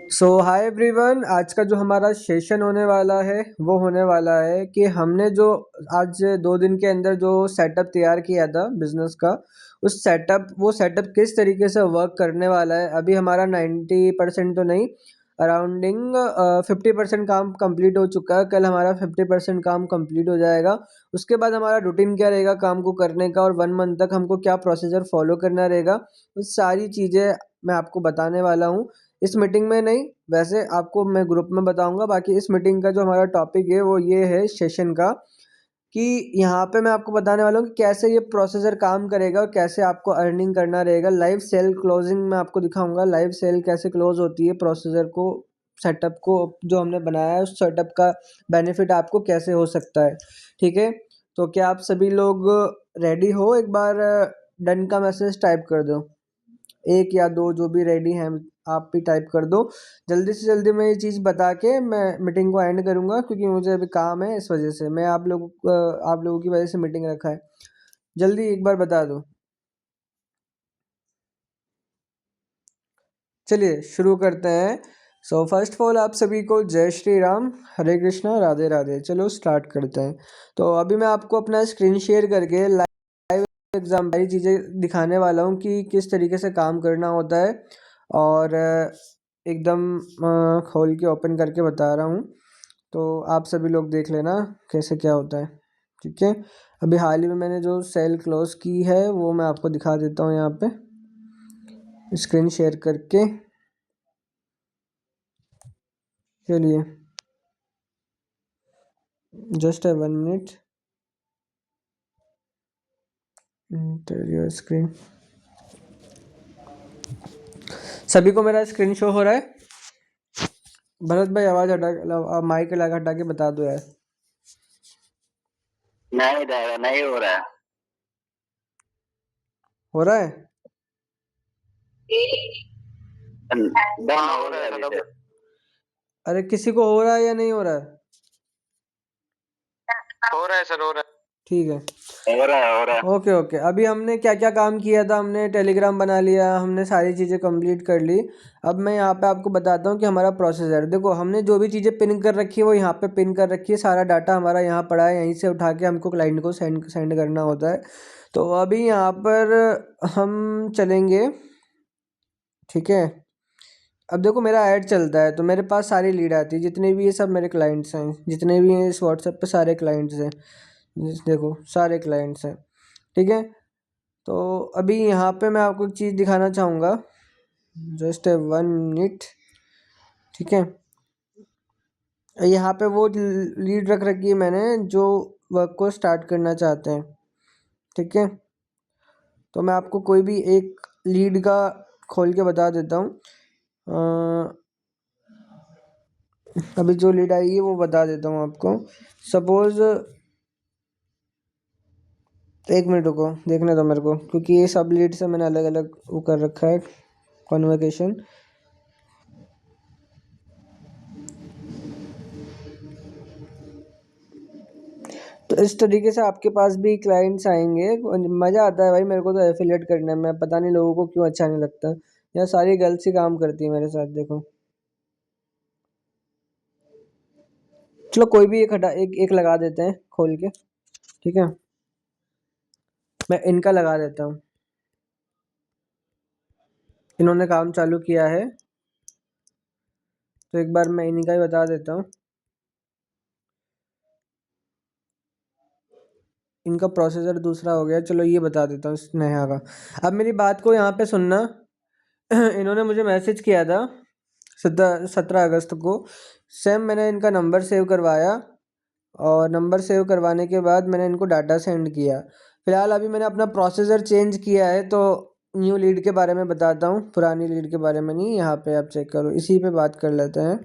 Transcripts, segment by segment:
सो hi everyone, आज का जो हमारा सेशन होने वाला है वो होने वाला है कि हमने जो आज 2 दिन के अंदर जो सेटअप तैयार किया था बिजनेस का, वो सेटअप किस तरीके से वर्क करने वाला है। अभी हमारा 90% तो नहीं, अराउंडिंग 50% काम कंप्लीट हो चुका है। कल हमारा 50% काम कंप्लीट हो जाएगा। उसके बाद हमारा रूटीन क्या रहेगा काम को करने का, और 1 मंथ तक हमको क्या प्रोसीजर फॉलो करना रहेगा, वो सारी चीज़ें मैं आपको बताने वाला हूँ। इस मीटिंग में नहीं, वैसे आपको मैं ग्रुप में बताऊंगा। बाकी इस मीटिंग का जो हमारा टॉपिक है वो ये है सेशन का, कि यहाँ पे मैं आपको बताने वाला हूँ कि कैसे ये प्रोसीजर काम करेगा और कैसे आपको अर्निंग करना रहेगा। लाइव सेल क्लोजिंग मैं आपको दिखाऊंगा, लाइव सेल कैसे क्लोज होती है, प्रोसीजर को, सेटअप को जो हमने बनाया है उस सेटअप का बेनिफिट आपको कैसे हो सकता है। ठीक है, तो क्या आप सभी लोग रेडी हो? एक बार डन का मैसेज टाइप कर दो, 1 या 2 जो भी रेडी हैं आप भी टाइप कर दो। जल्दी से जल्दी मैं ये चीज़ बता के मैं मीटिंग को एंड करूँगा, क्योंकि मुझे अभी काम है, इस वजह से मैं आप लोगों की वजह से मीटिंग रखा है। जल्दी एक बार बता दो। चलिए शुरू करते हैं। सो फर्स्ट ऑफ ऑल आप सभी को जय श्री राम, हरे कृष्णा, राधे राधे। चलो स्टार्ट करते हैं। तो अभी मैं आपको अपना स्क्रीन शेयर करके लाइव एग्जाम सारी चीज़ें दिखाने वाला हूँ कि किस तरीके से काम करना होता है, और एकदम खोल के ओपन करके बता रहा हूँ। तो आप सभी लोग देख लेना कैसे क्या होता है। ठीक है, अभी हाल ही में मैंने जो सेल क्लोज की है वो मैं आपको दिखा देता हूँ यहाँ पे स्क्रीन शेयर करके। चलिए जस्ट 1 मिनट, स्क्रीन। सभी को मेरा स्क्रीन शो हो रहा है? भरत भाई आवाज हटा, माइक लगा हटा के बता दो यार। नहीं हो रहा है। हो रहा है? हो रहा है अभी से। अरे किसी को हो रहा है या नहीं हो रहा है? हो रहा है सर, हो रहा है। ठीक है, हो रहा है। Okay okay. अभी हमने क्या क्या काम किया था, हमने टेलीग्राम बना लिया, हमने सारी चीज़ें कंप्लीट कर ली। अब मैं यहाँ पे आपको बताता हूँ कि हमारा प्रोसीजर देखो, हमने जो भी चीज़ें पिन कर रखी है वो यहाँ पे पिन कर रखी है। सारा डाटा हमारा यहाँ पड़ा है, यहीं से उठा के हमको क्लाइंट को सेंड करना होता है। तो अभी यहाँ पर हम चलेंगे। ठीक है, अब देखो मेरा ऐड चलता है तो मेरे पास सारी लीड आती है, जितने भी ये सब मेरे क्लाइंट्स हैं, जितने भी हैं इस व्हाट्सएप पे सारे क्लाइंट्स हैं। देखो सारे क्लाइंट्स हैं। ठीक है, तो अभी यहाँ पे मैं आपको एक चीज़ दिखाना चाहूँगा, जस्ट 1 मिनट। ठीक है, यहाँ पे वो लीड रख रखी है मैंने जो वर्क को स्टार्ट करना चाहते हैं। ठीक है, तो मैं आपको कोई भी एक लीड का खोल के बता देता हूँ। अभी जो लीड आई है वो बता देता हूँ आपको। सपोज 1 मिनट रुको, देखने दो मेरे को, क्योंकि ये सब लीड से मैंने अलग अलग वो कर रखा है कन्वर्सेशन। तो इस तरीके से आपके पास भी क्लाइंट्स आएंगे। मज़ा आता है भाई मेरे को तो एफिलिएट करने में, पता नहीं लोगों को क्यों अच्छा नहीं लगता। यहाँ सारी गर्ल्स ही काम करती है मेरे साथ, देखो। चलो कोई भी एक हटा, एक लगा देते हैं खोल के। ठीक है, मैं इनका लगा देता हूँ, इन्होंने काम चालू किया है तो एक बार मैं इन्हीं का ही बता देता हूँ। इनका प्रोसीजर दूसरा हो गया, चलो ये बता देता हूँ स्नेहा का। अब मेरी बात को यहाँ पे सुनना। इन्होंने मुझे मैसेज किया था 17 अगस्त को। सेम मैंने इनका नंबर सेव करवाया, और नंबर सेव करवाने के बाद मैंने इनको डाटा सेंड किया। फिलहाल अभी मैंने अपना प्रोसीजर चेंज किया है, तो न्यू लीड के बारे में बताता हूँ, पुरानी लीड के बारे में नहीं। यहाँ पे आप चेक करो, इसी पे बात कर लेते हैं।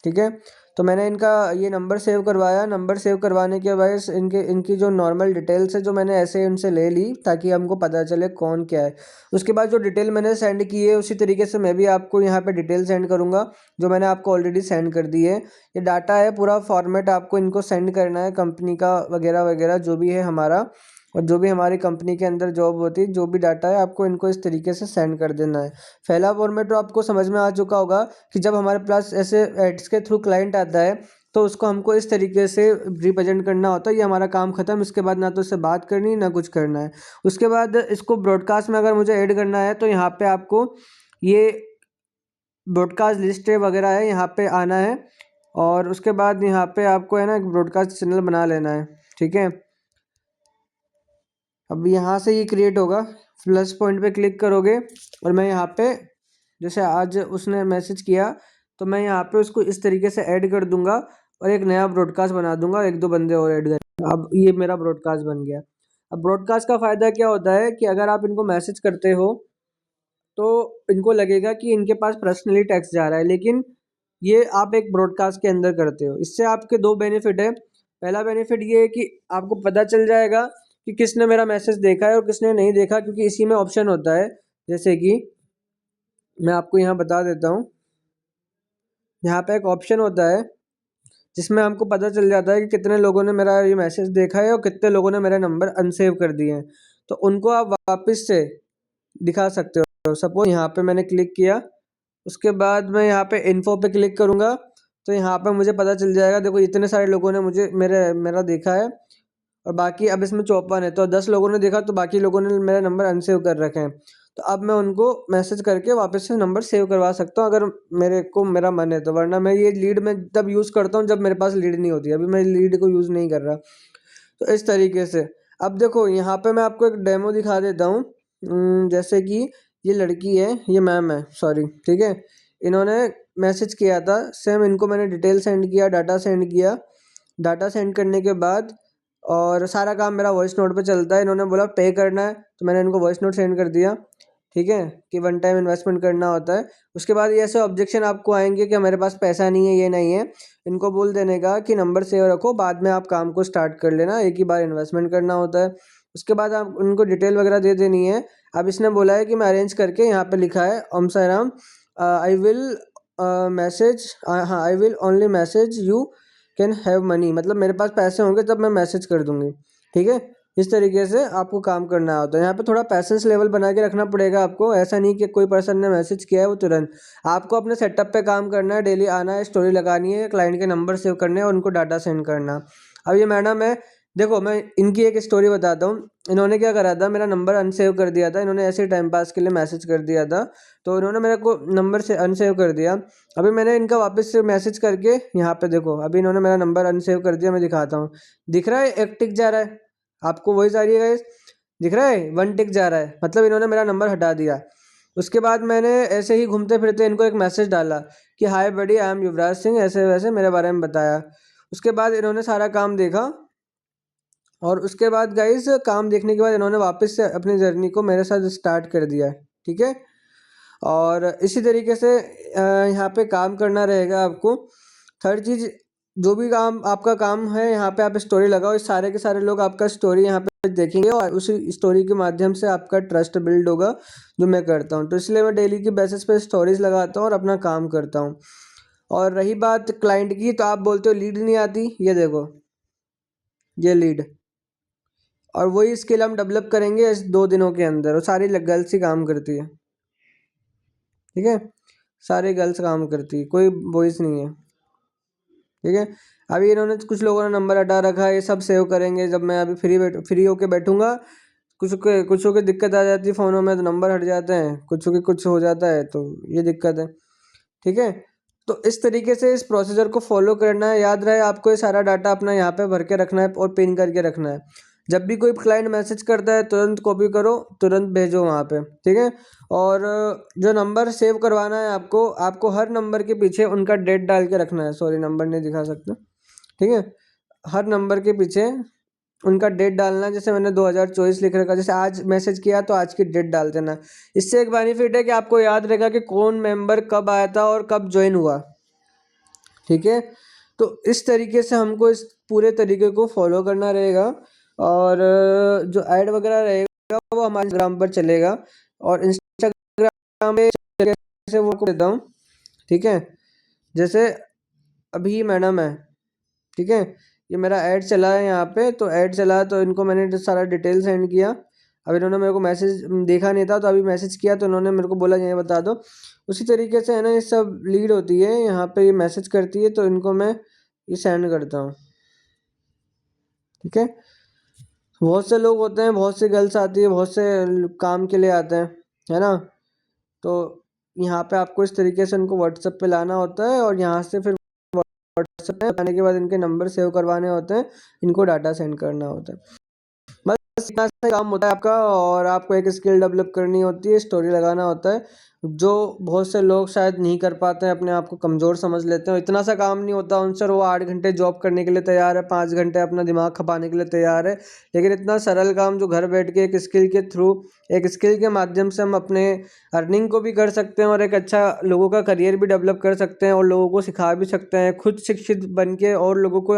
ठीक है, तो मैंने इनका ये नंबर सेव करवाया। नंबर सेव करवाने के बाद इनकी जो नॉर्मल डिटेल्स है जो मैंने ऐसे उनसे ले ली, ताकि हमको पता चले कौन क्या है। उसके बाद जो डिटेल मैंने सेंड की है उसी तरीके से मैं भी आपको यहाँ पे डिटेल सेंड करूँगा, जो मैंने आपको ऑलरेडी सेंड कर दी है। ये डाटा है, पूरा फॉर्मेट आपको इनको सेंड करना है, कंपनी का वगैरह वगैरह जो भी है हमारा। और जो भी हमारी कंपनी के अंदर जॉब होती है, जो भी डाटा है, आपको इनको इस तरीके से सेंड कर देना है। फैला फॉर्मेट तो आपको समझ में आ चुका होगा कि जब हमारे पास ऐसे एड्स के थ्रू क्लाइंट आता है तो उसको हमको इस तरीके से रिप्रेजेंट करना होता है, ये हमारा काम खत्म। इसके बाद ना तो इससे बात करनी ना कुछ करना है। उसके बाद इसको ब्रॉडकास्ट में अगर मुझे ऐड करना है तो यहाँ पे आपको ये ब्रॉडकास्ट लिस्ट वगैरह है, यहाँ पे आना है और उसके बाद यहाँ पे आपको है ना एक ब्रॉडकास्ट चैनल बना लेना है। ठीक है, अब यहाँ से ये क्रिएट होगा, प्लस पॉइंट पे क्लिक करोगे और मैं यहाँ पे जैसे आज उसने मैसेज किया तो मैं यहाँ पे उसको इस तरीके से ऐड कर दूंगा और एक नया ब्रॉडकास्ट बना दूंगा, एक दो बंदे और ऐड कर। अब ये मेरा ब्रॉडकास्ट बन गया। अब ब्रॉडकास्ट का फ़ायदा क्या होता है कि अगर आप इनको मैसेज करते हो तो इनको लगेगा कि इनके पास पर्सनली टेक्स्ट जा रहा है, लेकिन ये आप एक ब्रॉडकास्ट के अंदर करते हो। इससे आपके दो बेनिफिट है। पहला बेनिफिट ये है कि आपको पता चल जाएगा कि किसने मेरा मैसेज देखा है और किसने नहीं देखा, क्योंकि इसी में ऑप्शन होता है। जैसे कि मैं आपको यहाँ बता देता हूँ, यहाँ पे एक ऑप्शन होता है जिसमें हमको पता चल जाता है कि कितने लोगों ने मेरा ये मैसेज देखा है और कितने लोगों ने मेरे नंबर अनसेव कर दिए हैं। तो उनको आप वापस से दिखा सकते हो। सपोज यहाँ पे मैंने क्लिक किया, उसके बाद मैं यहाँ पे इन्फो पे क्लिक करूँगा तो यहाँ पे मुझे पता चल जाएगा, देखो इतने सारे लोगों ने मुझे मेरा देखा है और बाकी अब इसमें 54 है, तो 10 लोगों ने देखा तो बाकी लोगों ने मेरा नंबर अनसेव कर रखे हैं। तो अब मैं उनको मैसेज करके वापस से नंबर सेव करवा सकता हूँ अगर मेरा मन है तो, वरना मैं ये लीड में तब यूज़ करता हूँ जब मेरे पास लीड नहीं होती। अभी मैं लीड को यूज़ नहीं कर रहा। तो इस तरीके से अब देखो यहाँ पे मैं आपको एक डेमो दिखा देता हूँ। जैसे कि ये लड़की है, ये मैम है, सॉरी, ठीक है। इन्होंने मैसेज किया था, सेम इनको मैंने डिटेल सेंड किया, डाटा सेंड किया। डाटा सेंड करने के बाद और सारा काम मेरा वॉइस नोट पे चलता है। इन्होंने बोला पे करना है तो मैंने इनको वॉइस नोट सेंड कर दिया, ठीक है, कि वन टाइम इन्वेस्टमेंट करना होता है। उसके बाद ये ऐसे ऑब्जेक्शन आपको आएंगे कि मेरे पास पैसा नहीं है, ये नहीं है। इनको बोल देने का कि नंबर सेव रखो, बाद में आप काम को स्टार्ट कर लेना, एक ही बार इन्वेस्टमेंट करना होता है। उसके बाद आप उनको डिटेल वगैरह दे देनी है। अब इसने बोला है कि मैं अरेंज करके, यहाँ पे लिखा है Om Sai Ram, I will message, हाँ, I will only message you can have money, मतलब मेरे पास पैसे होंगे तब मैं मैसेज कर दूंगी। ठीक है, इस तरीके से आपको काम करना होता है। यहाँ पे थोड़ा पैसेंस लेवल बना के रखना पड़ेगा आपको। ऐसा नहीं कि कोई पर्सन ने मैसेज किया है वो तुरंत, आपको अपने सेटअप पे काम करना है, डेली आना है, स्टोरी लगानी है, क्लाइंट के नंबर सेव करने हैं और उनको डाटा सेंड करना। अब ये मैडम है, देखो मैं इनकी एक स्टोरी बताता हूँ। इन्होंने क्या करा था, मेरा नंबर अनसेव कर दिया था। इन्होंने ऐसे ही टाइम पास के लिए मैसेज कर दिया था, तो इन्होंने मेरे को नंबर से अनसेव कर दिया। अभी मैंने इनका वापस से मैसेज करके, यहाँ पे देखो, अभी इन्होंने मेरा नंबर अनसेव कर दिया। मैं दिखाता हूँ, दिख रहा है एक टिक जा रहा है, आपको वही आ रही है गाइस, दिख रहा है 1 टिक जा रहा है, मतलब इन्होंने मेरा नंबर हटा दिया। उसके बाद मैंने ऐसे ही घूमते फिरते इनको एक मैसेज डाला कि हाय बडी, आई एम युवराज सिंह, ऐसे वैसे मेरे बारे में बताया। उसके बाद इन्होंने सारा काम देखा और उसके बाद गाइस काम देखने के बाद इन्होंने वापस से अपनी जर्नी को मेरे साथ स्टार्ट कर दिया, ठीक है। और इसी तरीके से यहाँ पे काम करना रहेगा आपको। थर्ड चीज़, जो भी काम आपका काम है, यहाँ पे आप स्टोरी लगाओ, इस सारे के सारे लोग आपका स्टोरी यहाँ पे देखेंगे और उसी स्टोरी के माध्यम से आपका ट्रस्ट बिल्ड होगा, जो मैं करता हूँ। तो इसलिए मैं डेली की बेसिस पे स्टोरीज लगाता हूँ और अपना काम करता हूँ। और रही बात क्लाइंट की, तो आप बोलते हो लीड नहीं आती, ये देखो, ये लीड, और वही स्किल हम डेवलप करेंगे इस 2 दिनों के अंदर। और सारी गर्ल्स ही काम करती है, ठीक है, सारी गर्ल्स काम करती है, कोई बॉयज़ नहीं है, ठीक है। अभी इन्होंने कुछ लोगों ने नंबर हटा रखा है, ये सब सेव करेंगे जब मैं अभी फ्री होके बैठूंगा। कुछ की दिक्कत आ जाती है फ़ोनों में, तो नंबर हट जाते हैं, कुछ हो जाता है, तो ये दिक्कत है, ठीक है। तो इस तरीके से इस प्रोसीजर को फॉलो करना है। याद रहे आपको, ये सारा डाटा अपना यहाँ पे भर के रखना है और पिन करके रखना है। जब भी कोई क्लाइंट मैसेज करता है तुरंत कॉपी करो, तुरंत भेजो वहाँ पे, ठीक है। और जो नंबर सेव करवाना है आपको, हर नंबर के पीछे उनका डेट डाल के रखना है। सॉरी, नंबर नहीं दिखा सकता, ठीक है। हर नंबर के पीछे उनका डेट डालना है। जैसे मैंने 2024 लिख रखा, जैसे आज मैसेज किया तो आज की डेट डाल देना। इससे एक बेनिफिट है कि आपको याद रहेगा कि कौन मेंबर कब आया था और कब ज्वाइन हुआ, ठीक है। तो इस तरीके से हमको इस पूरे तरीके को फॉलो करना रहेगा। और जो ऐड वगैरह रहेगा वो हमारे इंस्टाग्राम पर चलेगा और इंस्टाग्राम पे जैसे वो को देता हूँ, ठीक है। जैसे अभी मैडम है, ठीक है, ये मेरा ऐड चला है यहाँ पे, तो ऐड चला है तो इनको मैंने सारा डिटेल सेंड किया। अब इन्होंने मेरे को मैसेज देखा नहीं था, तो अभी मैसेज किया तो इन्होंने मेरे को बोला ये बता दो। उसी तरीके से है ना, ये सब लीड होती है यहाँ पे, ये मैसेज करती है तो इनको मैं ये सेंड करता हूँ। ठीक है, बहुत से लोग होते हैं, बहुत सी गर्ल्स आती है, बहुत से काम के लिए आते हैं, है ना। तो यहाँ पे आपको इस तरीके से इनको व्हाट्सएप पे लाना होता है, और यहाँ से फिर व्हाट्सएप पे आने के बाद इनके नंबर सेव करवाने होते हैं, इनको डाटा सेंड करना होता है। बस इतना सा काम होता है आपका, और आपको एक स्किल डेवलप करनी होती है, स्टोरी लगाना होता है, जो बहुत से लोग शायद नहीं कर पाते हैं, अपने आप को कमज़ोर समझ लेते हैं। इतना सा काम नहीं होता उनसे, वो 8 घंटे जॉब करने के लिए तैयार है, 5 घंटे अपना दिमाग खपाने के लिए तैयार है, लेकिन इतना सरल काम जो घर बैठ के एक स्किल के थ्रू, एक स्किल के माध्यम से हम अपने अर्निंग को भी कर सकते हैं, और एक अच्छा लोगों का करियर भी डेवलप कर सकते हैं, और लोगों को सिखा भी सकते हैं, खुद शिक्षित बन के और लोगों को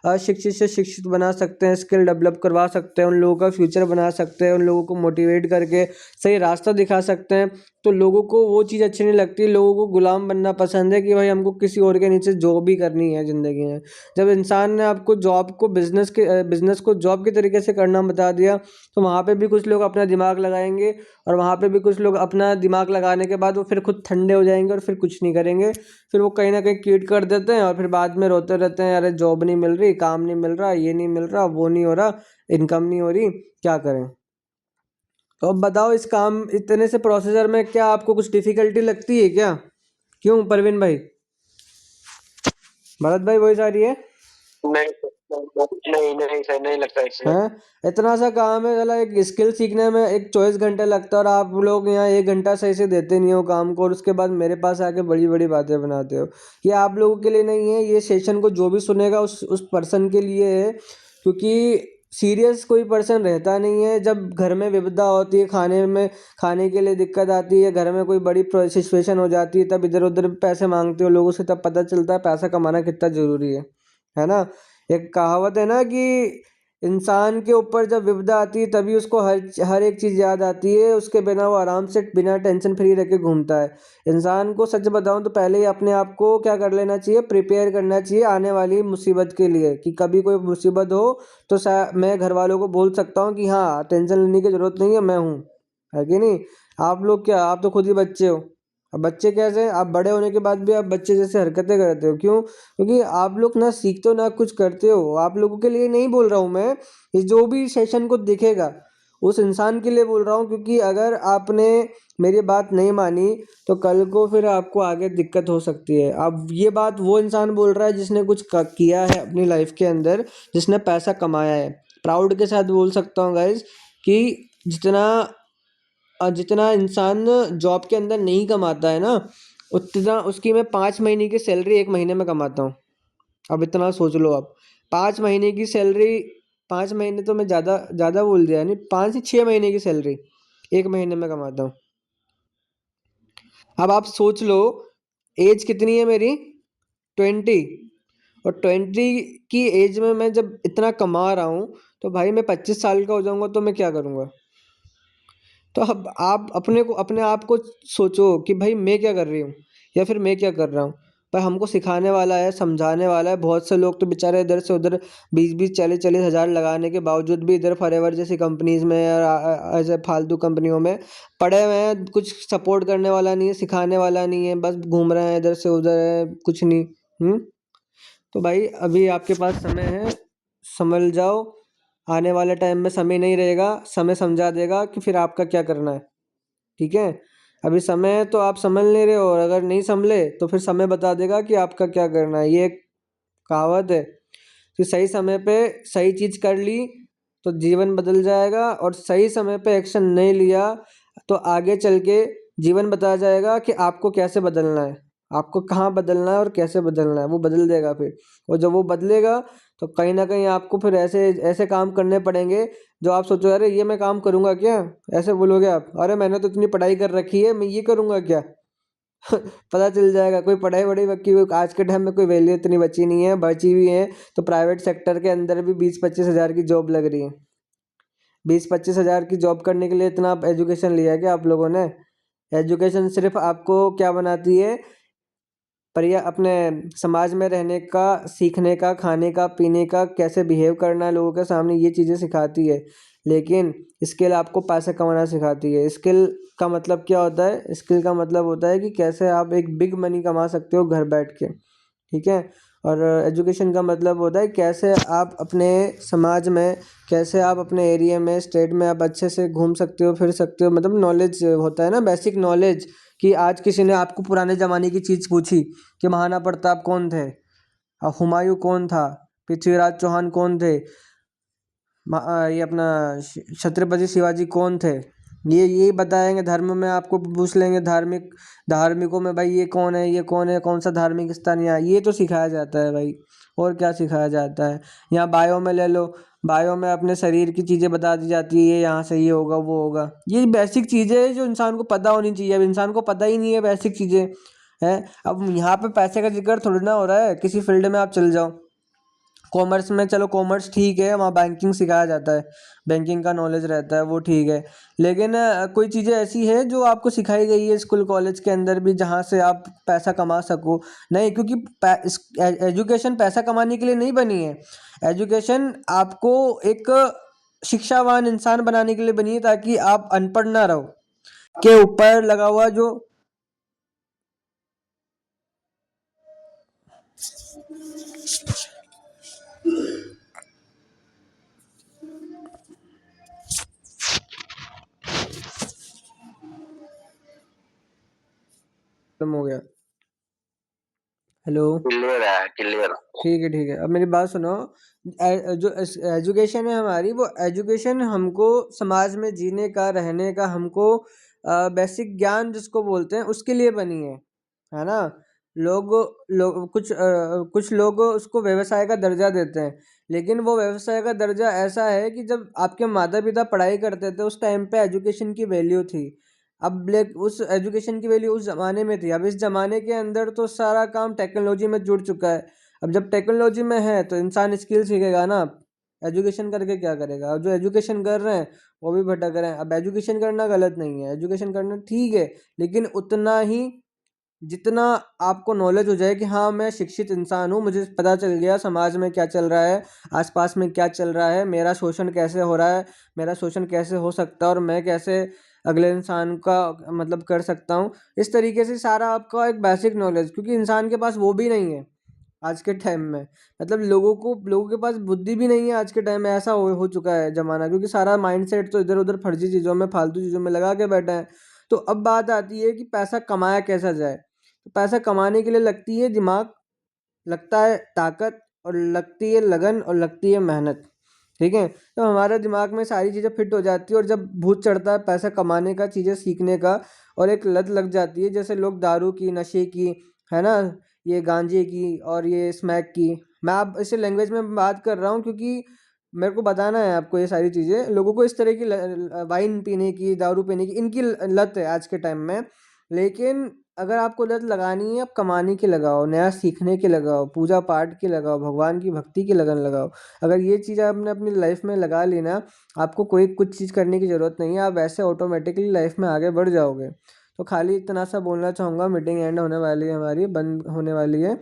अशिक्षित से शिक्षित बना सकते हैं, स्किल डेवलप करवा सकते हैं, उन लोगों का फ्यूचर बना सकते हैं, उन लोगों को मोटिवेट करके सही रास्ता दिखा सकते हैं। तो लोगों को वो चीज़ अच्छी नहीं लगती, लोगों को गुलाम बनना पसंद है कि भाई हमको किसी और के नीचे जॉब ही करनी है ज़िंदगी में। जब इंसान ने आपको जॉब को बिज़नेस को जॉब के तरीके से करना बता दिया, तो वहाँ पे भी कुछ लोग अपना दिमाग लगाएंगे, और वहाँ पे भी कुछ लोग अपना दिमाग लगाने के बाद वो फिर खुद ठंडे हो जाएंगे और फिर कुछ नहीं करेंगे। फिर वो कहीं ना कहीं क्विट कर देते हैं, और फिर बाद में रोते रहते हैं, अरे जॉब नहीं मिल रही, काम नहीं मिल रहा, ये नहीं मिल रहा, वो नहीं हो रहा, इनकम नहीं हो रही, क्या करें। तो अब बताओ, इस काम इतने से प्रोसीजर में क्या आपको कुछ डिफिकल्टी लगती है क्या? क्यों परवीन भाई, भरत भाई वही जा रही है? नहीं नहीं नहीं सर, नहीं लगता इसमें। हैं, इतना सा काम है, चला एक स्किल सीखने में एक 24 घंटे लगता है, और आप लोग यहाँ 1 घंटा सही से देते नहीं हो काम को, और उसके बाद मेरे पास आके बड़ी बड़ी बातें बनाते हो। ये आप लोगों के लिए नहीं है, ये सेशन को जो भी सुनेगा उस पर्सन के लिए है, क्योंकि सीरियस कोई पर्सन रहता नहीं है। जब घर में विपदा होती है, खाने के लिए दिक्कत आती है, घर में कोई बड़ी सिचुएशन हो जाती है, तब इधर उधर पैसे मांगते हो लोगों से, तब पता चलता है पैसा कमाना कितना ज़रूरी है ना। एक कहावत है ना कि इंसान के ऊपर जब विपदा आती है तभी उसको हर एक चीज़ याद आती है, उसके बिना वो आराम से बिना टेंशन फ्री रह के घूमता है। इंसान को सच बताऊं तो पहले ही अपने आप को क्या कर लेना चाहिए, प्रिपेयर करना चाहिए आने वाली मुसीबत के लिए, कि कभी कोई मुसीबत हो तो मैं घर वालों को बोल सकता हूँ कि हाँ, टेंशन लेने की ज़रूरत नहीं है, मैं हूँ, है कि नहीं। आप लोग क्या, आप तो खुद ही बच्चे हो। अब बच्चे कैसे, आप बड़े होने के बाद भी आप बच्चे जैसे हरकतें करते हो, क्यों? क्योंकि आप लोग ना सीखते हो ना कुछ करते हो। आप लोगों के लिए नहीं बोल रहा हूँ मैं, ये जो भी सेशन को देखेगा उस इंसान के लिए बोल रहा हूँ, क्योंकि अगर आपने मेरी बात नहीं मानी तो कल को फिर आपको आगे दिक्कत हो सकती है। अब ये बात वो इंसान बोल रहा है जिसने कुछ किया है अपनी लाइफ के अंदर, जिसने पैसा कमाया है। प्राउड के साथ बोल सकता हूँ गाइज, कि जितना जितना इंसान जॉब के अंदर नहीं कमाता है ना, उतना उसकी मैं 5 महीने की सैलरी 1 महीने में कमाता हूँ। अब इतना सोच लो आप, 5 महीने की सैलरी, 5 महीने तो मैं ज़्यादा ज़्यादा बोल दिया, नहीं, 5 से 6 महीने की सैलरी 1 महीने में कमाता हूँ। अब आप सोच लो, एज कितनी है मेरी, 20, और 20 की एज में मैं जब इतना कमा रहा हूँ, तो भाई मैं 25 साल का हो जाऊँगा तो मैं क्या करूँगा। तो अब आप अपने आप को सोचो कि भाई मैं क्या कर रही हूँ, या फिर मैं क्या कर रहा हूँ। पर हमको सिखाने वाला है, समझाने वाला है। बहुत से लोग तो बेचारे इधर से उधर 20-20 40-40 हज़ार लगाने के बावजूद भी इधर फॉरएवर जैसी कंपनीज में या ऐसे फालतू कंपनियों में पड़े हुए हैं। कुछ सपोर्ट करने वाला नहीं है, सिखाने वाला नहीं है, बस घूम रहे हैं इधर से उधर, है कुछ नहीं। तो भाई अभी आपके पास समय है, संभल जाओ। आने वाले टाइम में समय नहीं रहेगा, समय समझा देगा कि फिर आपका क्या करना है। ठीक है, अभी समय है तो आप समझ नहीं रहे हो, और अगर नहीं संभले तो फिर समय बता देगा कि आपका क्या करना है। ये एक कहावत है कि सही समय पे सही चीज़ कर ली तो जीवन बदल जाएगा, और सही समय पे एक्शन नहीं लिया तो आगे चल के जीवन बता जाएगा कि आपको कैसे बदलना है, आपको कहाँ बदलना है और कैसे बदलना है, वो बदल देगा फिर। और जब वो बदलेगा तो कहीं ना कहीं आपको फिर ऐसे ऐसे काम करने पड़ेंगे जो आप सोचो अरे ये मैं काम करूँगा क्या। ऐसे बोलोगे आप, अरे मैंने तो इतनी पढ़ाई कर रखी है, मैं ये करूँगा क्या। पता चल जाएगा कोई पढ़ाई वढ़ाई की आज के टाइम में कोई वैल्यू इतनी बची नहीं है, बची हुई है तो प्राइवेट सेक्टर के अंदर भी 20-25 हज़ार की जॉब लग रही है। 20-25 हज़ार की जॉब करने के लिए इतना एजुकेशन लिया है क्या आप लोगों ने? एजुकेशन सिर्फ आपको क्या बनाती है, अपने समाज में रहने का, सीखने का, खाने का, पीने का, कैसे बिहेव करना है लोगों के सामने, ये चीज़ें सिखाती है। लेकिन स्किल आपको पैसा कमाना सिखाती है। स्किल का मतलब क्या होता है? स्किल का मतलब होता है कि कैसे आप एक बिग मनी कमा सकते हो घर बैठ के, ठीक है। और एजुकेशन का मतलब होता है कैसे आप अपने समाज में, कैसे आप अपने एरिया में, स्टेट में आप अच्छे से घूम सकते हो, फिर सकते हो। मतलब नॉलेज होता है ना, बेसिक नॉलेज, कि आज किसी ने आपको पुराने ज़माने की चीज़ पूछी कि महाराणा प्रताप कौन थे, हुमायूं कौन था, पृथ्वीराज चौहान कौन थे, ये अपना छत्रपति शिवाजी कौन थे, ये बताएंगे। धर्म में आपको पूछ लेंगे, धार्मिकों में भाई ये कौन है, ये कौन है, कौन सा धार्मिक स्थान, यहाँ ये तो सिखाया जाता है भाई। और क्या सिखाया जाता है? यहाँ बायो में ले लो, बायो में अपने शरीर की चीज़ें बता दी जाती है, ये यहाँ से ये होगा, वो होगा। ये बेसिक चीज़ें हैं जो इंसान को पता होनी चाहिए। अब इंसान को पता ही नहीं है बेसिक चीज़ें, हैं। अब यहाँ पे पैसे का जिक्र थोड़ी ना हो रहा है। किसी फील्ड में आप चल जाओ, कॉमर्स में चलो, कॉमर्स ठीक है, वहाँ बैंकिंग सिखाया जाता है, बैंकिंग का नॉलेज रहता है, वो ठीक है। लेकिन कोई चीज़ें ऐसी है जो आपको सिखाई गई है स्कूल कॉलेज के अंदर भी, जहाँ से आप पैसा कमा सको? नहीं, क्योंकि एजुकेशन पैसा कमाने के लिए नहीं बनी है। एजुकेशन आपको एक शिक्षावान इंसान बनाने के लिए बनी है, ताकि आप अनपढ़ ना रहो। के ऊपर लगा हुआ जो खत्म हो गया। हेलो। क्लियर है, क्लियर। ठीक है, ठीक है। अब मेरी बात सुनो। जो एजुकेशन है हमारी, वो एजुकेशन हमको समाज में जीने का, रहने का, हमको बेसिक ज्ञान जिसको बोलते हैं, उसके लिए बनी है ना। लोग लोग कुछ लोग उसको व्यवसाय का दर्जा देते हैं। लेकिन वो व्यवसाय का दर्जा ऐसा है कि जब आपके माता पिता पढ़ाई करते थे, उस टाइम पे एजुकेशन की वैल्यू थी। अब उस एजुकेशन की वैल्यू उस ज़माने में थी। अब इस ज़माने के अंदर तो सारा काम टेक्नोलॉजी में जुड़ चुका है। अब जब टेक्नोलॉजी में है तो इंसान स्किल सीखेगा ना। एजुकेशन करके क्या करेगा? अब जो एजुकेशन कर रहे हैं वो भी भटक रहे हैं। अब एजुकेशन करना गलत नहीं है, एजुकेशन करना ठीक है, लेकिन उतना ही जितना आपको नॉलेज हो जाए कि हाँ, मैं शिक्षित इंसान हूँ, मुझे पता चल गया समाज में क्या चल रहा है, आसपास में क्या चल रहा है, मेरा शोषण कैसे हो रहा है, मेरा शोषण कैसे हो सकता है, और मैं कैसे अगले इंसान का मतलब कर सकता हूँ। इस तरीके से सारा आपका एक बेसिक नॉलेज, क्योंकि इंसान के पास वो भी नहीं है आज के टाइम में। मतलब लोगों के पास बुद्धि भी नहीं है आज के टाइम में। ऐसा हो चुका है ज़माना, क्योंकि सारा माइंडसेट तो इधर उधर फर्जी चीज़ों में, फालतू चीज़ों में लगा के बैठे हैं। तो अब बात आती है कि पैसा कमाया कैसा जाए। तो पैसा कमाने के लिए लगती है दिमाग, लगता है ताकत, और लगती है लगन, और लगती है मेहनत, ठीक है। तो हमारे दिमाग में सारी चीज़ें फिट हो जाती है, और जब भूत चढ़ता है पैसा कमाने का, चीज़ें सीखने का, और एक लत लग जाती है, जैसे लोग दारू की, नशे की, है ना, ये गांजे की और ये स्मैक की। मैं आप इसे लैंग्वेज में बात कर रहा हूँ, क्योंकि मेरे को बताना है आपको ये सारी चीज़ें। लोगों को इस तरह की वाइन पीने की, दारू पीने की, इनकी लत है आज के टाइम में। लेकिन अगर आपको लत लगानी है, आप कमाने की लगाओ, नया सीखने की लगाओ, पूजा पाठ की लगाओ, भगवान की भक्ति की लगन लगाओ। अगर ये चीज़ आपने अपनी लाइफ में लगा ली ना, आपको कोई कुछ चीज़ करने की ज़रूरत नहीं है, आप वैसे ऑटोमेटिकली लाइफ में आगे बढ़ जाओगे। तो खाली इतना सा बोलना चाहूँगा, मीटिंग एंड होने वाली है हमारी, बंद होने वाली है।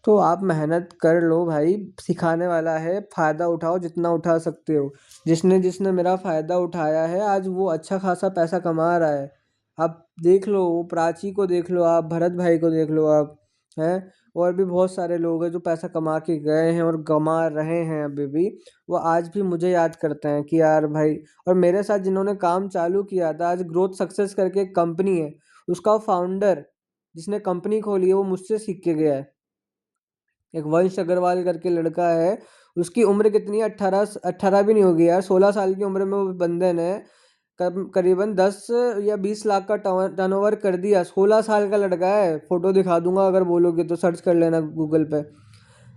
तो आप मेहनत कर लो भाई, सिखाने वाला है, फ़ायदा उठाओ जितना उठा सकते हो। जिसने जिसने मेरा फ़ायदा उठाया है, आज वो अच्छा खासा पैसा कमा रहा है। आप देख लो, वो प्राची को देख लो, आप भरत भाई को देख लो, आप हैं। और भी बहुत सारे लोग हैं जो पैसा कमा के गए हैं और कमा रहे हैं अभी भी। वो आज भी मुझे याद करते हैं कि यार भाई, और मेरे साथ जिन्होंने काम चालू किया था, आज ग्रोथ सक्सेस करके एक कंपनी है, उसका फाउंडर जिसने कंपनी खोली है, वो मुझसे सीख के गया है। एक वंश अग्रवाल करके लड़का है, उसकी उम्र कितनी है, 18 भी नहीं होगी यार, 16 साल की उम्र में वो बंदे ने करीबन 10 या 20 लाख का टर्नओवर कर दिया। 16 साल का लड़का है, फोटो दिखा दूंगा अगर बोलोगे तो, सर्च कर लेना गूगल पे।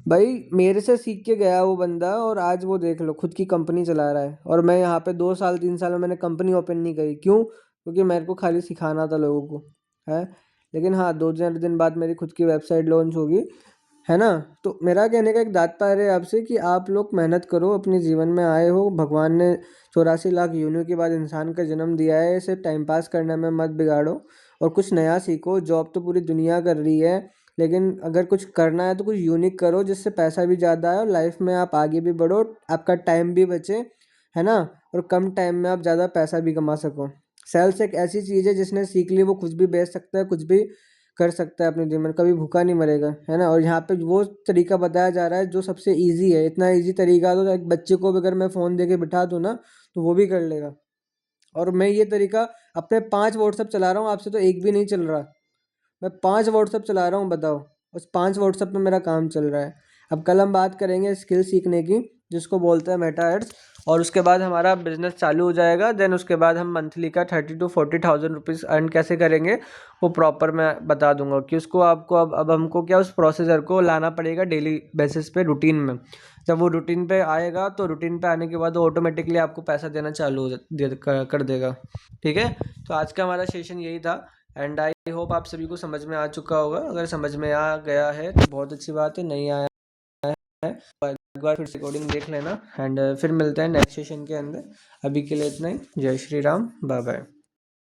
भाई मेरे से सीख के गया वो बंदा, और आज वो देख लो खुद की कंपनी चला रहा है। और मैं यहाँ पे 2 साल 3 साल में मैंने कंपनी ओपन नहीं करी, क्यों? क्योंकि मेरे को खाली सिखाना था लोगों को, है। लेकिन हाँ, 2 4 दिन बाद मेरी खुद की वेबसाइट लॉन्च होगी, है ना। तो मेरा कहने का एक तात्पर्य है आपसे कि आप लोग मेहनत करो, अपने जीवन में आए हो, भगवान ने 84 लाख योनियों के बाद इंसान का जन्म दिया है, इसे टाइम पास करने में मत बिगाड़ो, और कुछ नया सीखो। जॉब तो पूरी दुनिया कर रही है, लेकिन अगर कुछ करना है तो कुछ यूनिक करो जिससे पैसा भी ज़्यादा आए और लाइफ में आप आगे भी बढ़ो, आपका टाइम भी बचे, है ना, और कम टाइम में आप ज़्यादा पैसा भी कमा सको। सेल्स एक ऐसी चीज़ है जिसने सीख ली वो कुछ भी बेच सकता है, कुछ भी कर सकता है अपने जीवन में, कभी भूखा नहीं मरेगा, है ना। और यहाँ पे वो तरीका बताया जा रहा है जो सबसे ईजी है। इतना ईजी तरीका तो एक बच्चे को भी अगर मैं फ़ोन दे के बिठा दूँ ना तो वो भी कर लेगा। और मैं ये तरीका अपने 5 व्हाट्सएप चला रहा हूँ, आपसे तो एक भी नहीं चल रहा। मैं 5 व्हाट्सएप चला रहा हूँ, बताओ, उस 5 व्हाट्सएप पे मेरा काम चल रहा है। अब कल हम बात करेंगे स्किल सीखने की, जिसको बोलते हैं मेटा एड्स, और उसके बाद हमारा बिजनेस चालू हो जाएगा। देन उसके बाद हम मंथली का 30 to 40,000 रुपीज़ अर्न कैसे करेंगे वो प्रॉपर मैं बता दूंगा कि उसको आपको अब हमको क्या उस प्रोसीजर को लाना पड़ेगा डेली बेसिस पे रूटीन में। जब वो रूटीन पे आएगा तो रूटीन पे आने के बाद वो ऑटोमेटिकली आपको पैसा देना चालू कर देगा। ठीक है, तो आज का हमारा सेशन यही था एंड आई होप आप सभी को समझ में आ चुका होगा। अगर समझ में आ गया है तो बहुत अच्छी बात है, नहीं आया है तो एक बार फिर से रिकॉर्डिंग देख लेना एंड फिर मिलते हैं नेक्स्ट सेशन के अंदर। अभी के लिए इतना ही। जय श्री राम, बाय बाय।